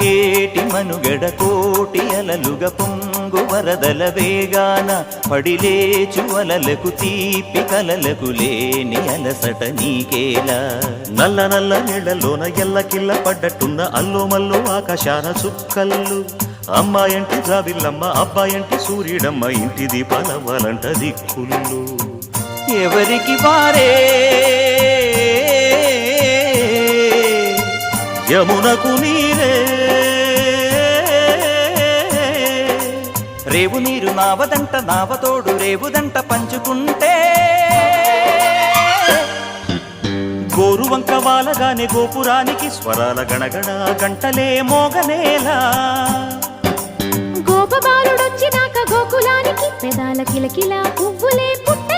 ఏటి మనుగడ కోటి అలలుగా పొంగు వరదల వేగాన పడిలేచు అలలకు తీపి కలలకు లేని అలసట నీకేలా నల్ల నల్ల నీళ్లలోన ఎల్లకిల్ల పడ్డట్టున్న అల్లో మల్లో ఆకాశాన చుక్కల్లు అమ్మాయంటి జావిల్లమ్మ అబ్బాయంటి సూర్యుడమ్మ ఇంటి దీపాలవ్వాలంట దిక్కుళ్ళు ఎవరికి వారే యమునకు నీరే రేవు నీరు నావదంట నావతోడు రేవుదంట పంచుకుంటే గోరువంక వాలగానే గోపురానికి స్వరాల గణగణ గంటలే మోగనేలా గోపబాలుడొచ్చినాక గోకులానికి పెదాల కిలకిల పువ్వులే పుట్టే